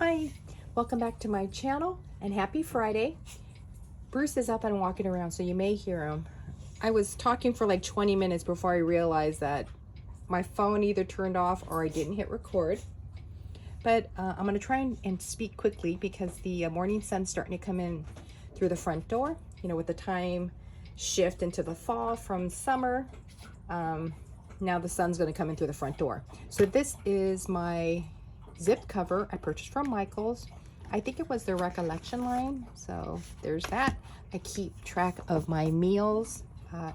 Hi, welcome back to my channel and happy Friday. Bruce is up and walking around, so you may hear him. I was talking for like 20 minutes before I realized that my phone either turned off or I didn't hit record. But I'm going to try and speak quickly because the morning sun's starting to come in through the front door. You know, with the time shift into the fall from summer, now the sun's going to come in through the front door. So this is my zip cover I purchased from Michael's. I think it was the Recollection line. So there's that. I keep track of my meals,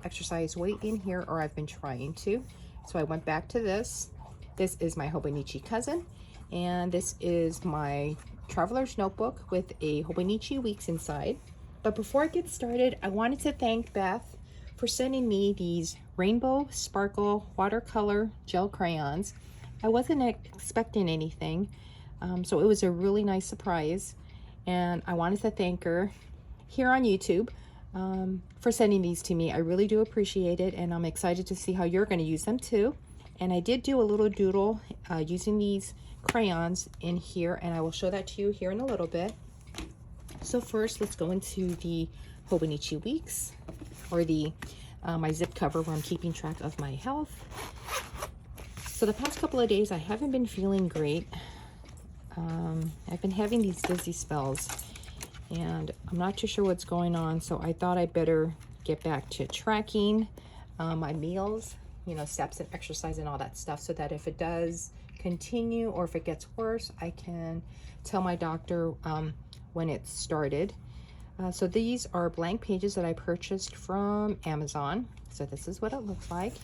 exercise weight in here, or I've been trying to. So I went back to this. This is my Hobonichi cousin. And this is my traveler's notebook with a Hobonichi Weeks inside. But before I get started, I wanted to thank Beth for sending me these Rainbow Sparkle watercolor gel crayons. I wasn't expecting anything, so it was a really nice surprise, and I wanted to thank her here on YouTube for sending these to me. I really do appreciate it, and I'm excited to see how you're going to use them too. And I did do a little doodle using these crayons in here, and I will show that to you here in a little bit. So first, let's go into the Hobonichi Weeks, or the my zip cover where I'm keeping track of my health. So the past couple of days I haven't been feeling great. I've been having these dizzy spells and I'm not too sure what's going on, so I thought I better get back to tracking my meals, you know, steps and exercise and all that stuff, so that if it does continue or if it gets worse, I can tell my doctor when it started. So these are blank pages that I purchased from Amazon. So this is what it looks like.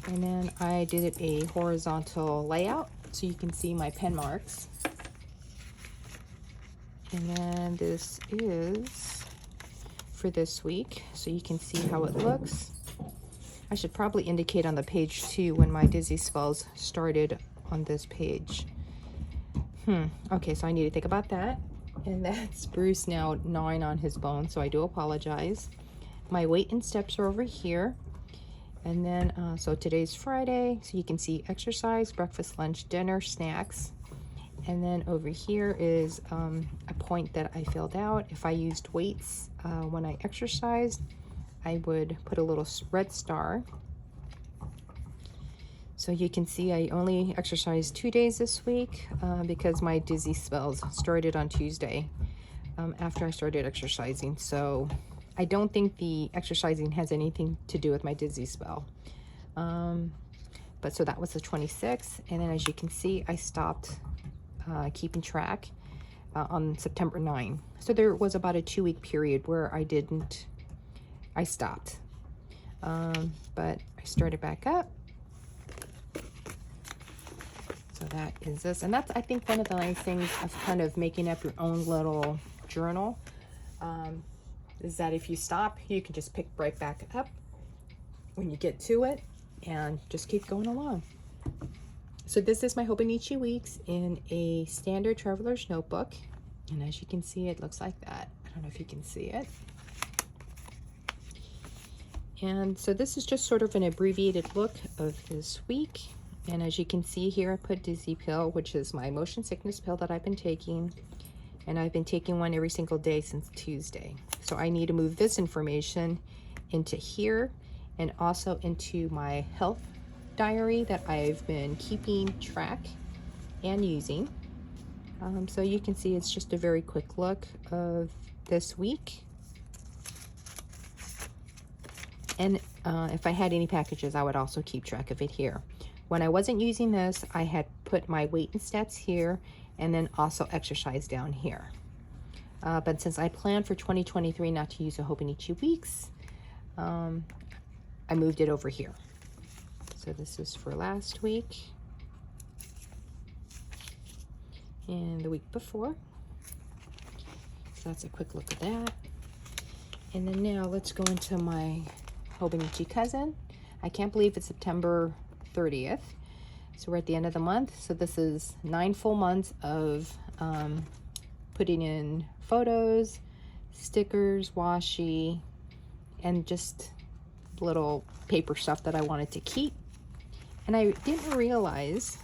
And then I did it a horizontal layout so you can see my pen marks. And then this is for this week, so you can see how it looks. I should probably indicate on the page too when my dizzy spells started on this page. Okay, so I need to think about that. And that's Bruce now gnawing on his bone, so I do apologize. My weight and steps are over here. And then, so today's Friday, so you can see exercise, breakfast, lunch, dinner, snacks. And then over here is a point that I filled out. If I used weights when I exercised, I would put a little red star. So you can see I only exercised 2 days this week because my dizzy spells started on Tuesday after I started exercising. So I don't think the exercising has anything to do with my dizzy spell. But so that was the 26th. And then as you can see, I stopped keeping track on September 9. So there was about a 2-week period where I stopped. But I started back up. So that is this, and that's, I think, one of the nice things of kind of making up your own little journal, is that if you stop, you can just pick right back up when you get to it and just keep going along. So this is my Hobonichi Weeks in a standard traveler's notebook, and as you can see, it looks like that. I don't know if you can see it. And so this is just sort of an abbreviated look of this week. And as you can see here, I put Dizzy Pill, which is my motion sickness pill that I've been taking. And I've been taking one every single day since Tuesday. So I need to move this information into here and also into my health diary that I've been keeping track and using. So you can see it's just a very quick look of this week. And if I had any packages, I would also keep track of it here. When I wasn't using this, I had put my weight and stats here and then also exercise down here. But since I planned for 2023 not to use a Hobonichi Weeks, I moved it over here. So this is for last week and the week before. So that's a quick look at that. And then now let's go into my Hobonichi cousin. I can't believe it's September 30th. So we're at the end of the month. So this is 9 full months of putting in photos, stickers, washi, and just little paper stuff that I wanted to keep. And I didn't realize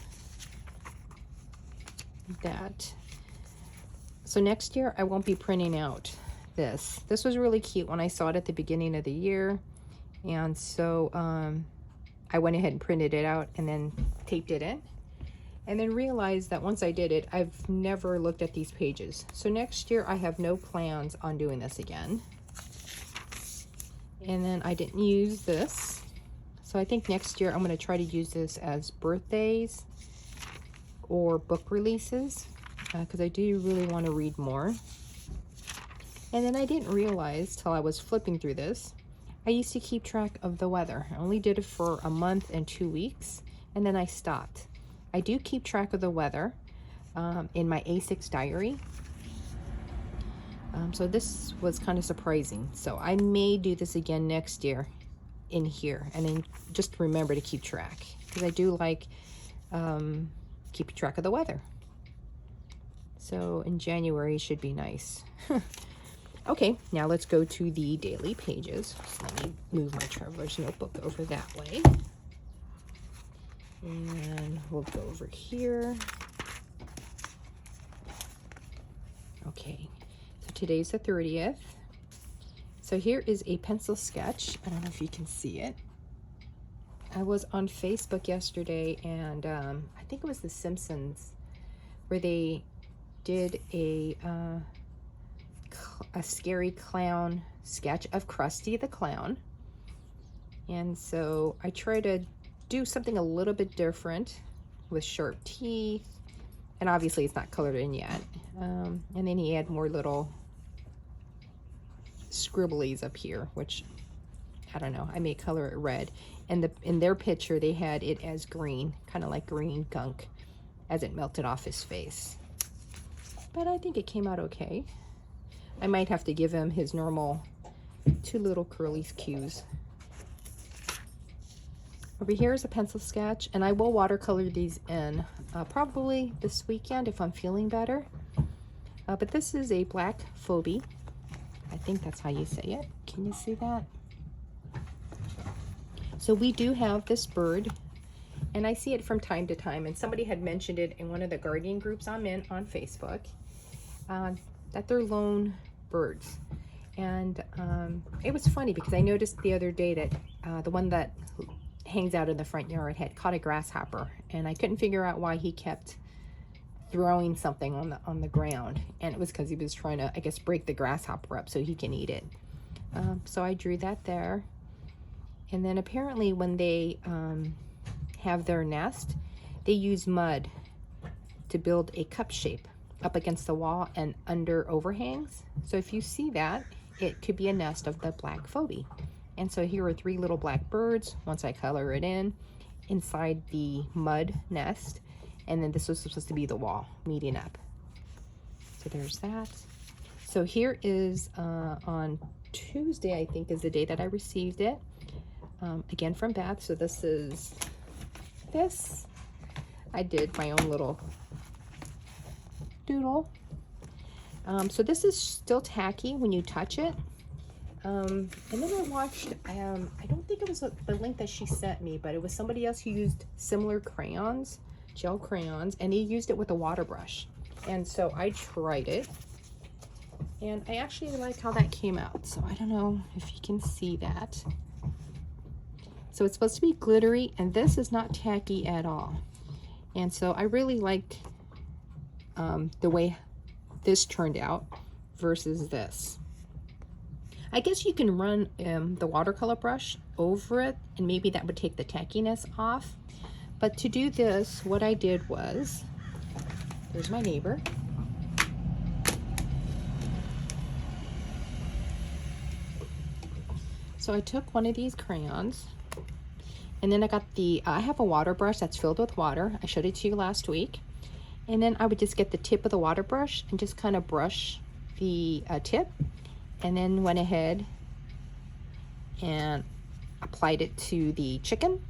that. So next year I won't be printing out this. This was really cute when I saw it at the beginning of the year. And so I went ahead and printed it out and then taped it in. And then realized that once I did it, I've never looked at these pages. So next year I have no plans on doing this again. And then I didn't use this. So I think next year I'm going to try to use this as birthdays or book releases, because I do really want to read more. And then I didn't realize till I was flipping through this, I used to keep track of the weather. I only did it for a month and 2 weeks, and then I stopped. I do keep track of the weather in my A6 diary. So this was kind of surprising. So I may do this again next year in here, and then just remember to keep track, because I do like keeping track of the weather. So in January should be nice. Okay, now let's go to the daily pages. So let me move my traveler's notebook over that way. And we'll go over here. Okay, so today's the 30th. So here is a pencil sketch. I don't know if you can see it. I was on Facebook yesterday, and I think it was The Simpsons, where they did a scary clown sketch of Krusty the Clown. And so I try to do something a little bit different with sharp teeth, and obviously it's not colored in yet. And then he had more little scribblies up here, which I don't know, I may color it red. And in their picture they had it as green, kind of like green gunk, as it melted off his face. But I think it came out okay. I might have to give him his normal 2 little curly cues. Over here is a pencil sketch, and I will watercolor these in probably this weekend if I'm feeling better. But this is a black phobie. I think that's how you say it. Can you see that? So we do have this bird, and I see it from time to time, and somebody had mentioned it in one of the gardening groups I'm in on Facebook, that they're lone birds. And it was funny because I noticed the other day that the one that hangs out in the front yard had caught a grasshopper, and I couldn't figure out why he kept throwing something on the ground, and it was because he was trying to, I guess, break the grasshopper up so he can eat it. So I drew that there. And then apparently when they have their nest, they use mud to build a cup shape up against the wall and under overhangs. So if you see that, it could be a nest of the black phobie. And so here are 3 little black birds, once I color it in, inside the mud nest. And then this was supposed to be the wall meeting up. So there's that. So here is on Tuesday, I think, is the day that I received it. Again from Beth. So this is this. I did my own little doodle. So this is still tacky when you touch it. And then I watched, I don't think it was the link that she sent me, but it was somebody else who used similar crayons, gel crayons, and he used it with a water brush. And so I tried it, and I actually like how that came out. So I don't know if you can see that. So it's supposed to be glittery, and this is not tacky at all. And so I really liked the way this turned out versus this. I guess you can run the watercolor brush over it, and maybe that would take the tackiness off. But to do this, what I did was, there's my neighbor. So I took one of these crayons, and then I got I have a water brush that's filled with water. I showed it to you last week. And then I would just get the tip of the water brush and just kind of brush the tip, and then went ahead and applied it to the chicken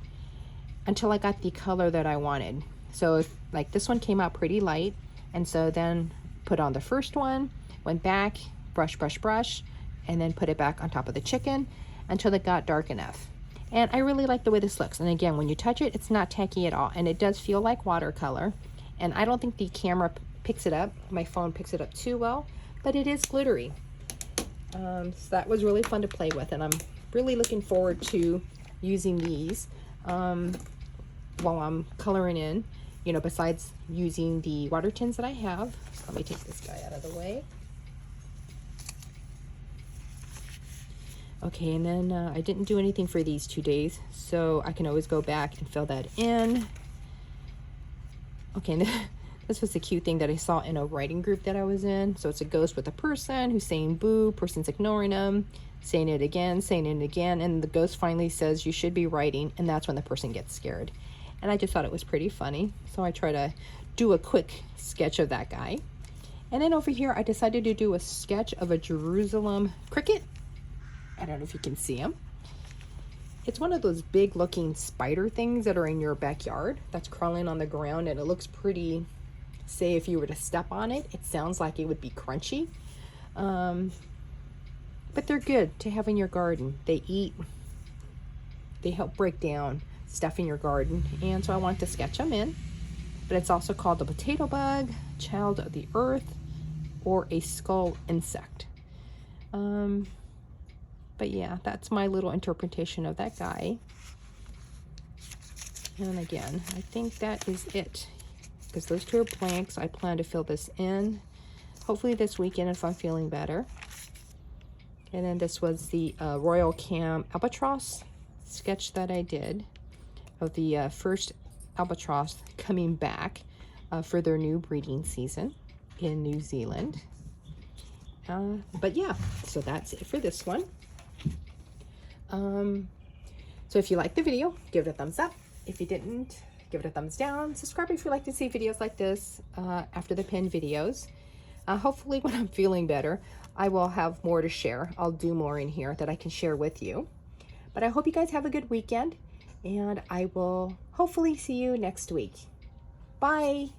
until I got the color that I wanted. So if, like, this one came out pretty light, and so then put on the first one, went back, brush, brush, brush, and then put it back on top of the chicken until it got dark enough. And I really like the way this looks. And again, when you touch it, it's not tacky at all, and it does feel like watercolor. And I don't think the camera picks it up. My phone picks it up too well, but it is glittery. So that was really fun to play with, and I'm really looking forward to using these while I'm coloring in, you know, besides using the water tins that I have. Let me take this guy out of the way. Okay, and then I didn't do anything for these 2 days, so I can always go back and fill that in. Okay, and this was the cute thing that I saw in a writing group that I was in. So it's a ghost with a person who's saying boo, person's ignoring them, saying it again, and the ghost finally says you should be writing, and that's when the person gets scared. And I just thought it was pretty funny, so I try to do a quick sketch of that guy. And then over here, I decided to do a sketch of a Jerusalem cricket. I don't know if you can see him. It's one of those big looking spider things that are in your backyard that's crawling on the ground, and it looks pretty, say if you were to step on it, it sounds like it would be crunchy. But they're good to have in your garden. They help break down stuff in your garden. And so I wanted to sketch them in. But it's also called the potato bug, child of the earth, or a skull insect. But yeah, that's my little interpretation of that guy. And again, I think that is it, because those two are blanks. I plan to fill this in hopefully this weekend if I'm feeling better. And then this was the Royal Cam albatross sketch that I did of the first albatross coming back for their new breeding season in New Zealand. But yeah, so that's it for this one. So if you liked the video, give it a thumbs up. If you didn't, give it a thumbs down. Subscribe if you like to see videos like this after the pin videos. Hopefully when I'm feeling better, I will have more to share. I'll do more in here that I can share with you. But I hope you guys have a good weekend, and I will hopefully see you next week. Bye.